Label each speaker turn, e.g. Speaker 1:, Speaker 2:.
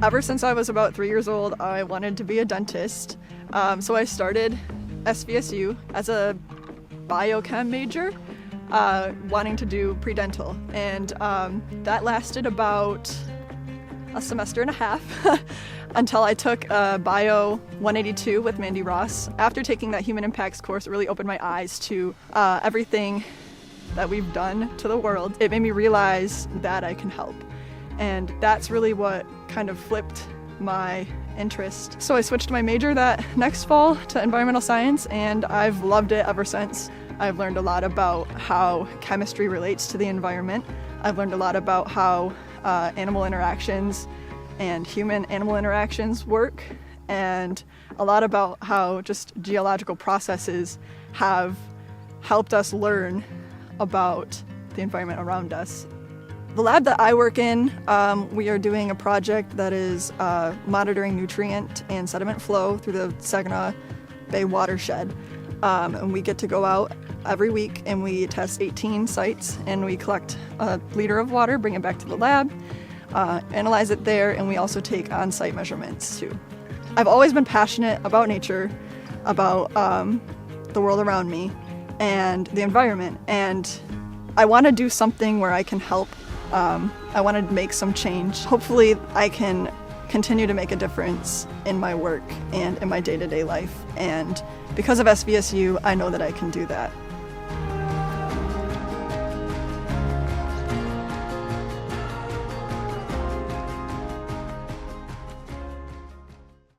Speaker 1: Ever since I was about 3 years old, I wanted to be a dentist. So I started SVSU as a biochem major, wanting to do pre-dental. And that lasted about a semester and a half until I took Bio 182 with Mandy Ross. After taking that Human Impacts course, it really opened my eyes to everything that we've done to the world. It made me realize that I can help. And that's really what kind of flipped my interest. So I switched my major that next fall to environmental science, and I've loved it ever since. I've learned a lot about how chemistry relates to the environment. I've learned a lot about how animal interactions and human-animal interactions work, and a lot about how just geological processes have helped us learn about the environment around us. The lab that I work in, we are doing a project that is monitoring nutrient and sediment flow through the Saginaw Bay watershed. And we get to go out every week and we test 18 sites, and we collect a liter of water, bring it back to the lab, analyze it there, and we also take on-site measurements too. I've always been passionate about nature, about the world around me and the environment, and I want to do something where I can help. I want to make some change. Hopefully I can continue to make a difference in my work and in my day-to-day life, and because of SVSU, I know that I can do that.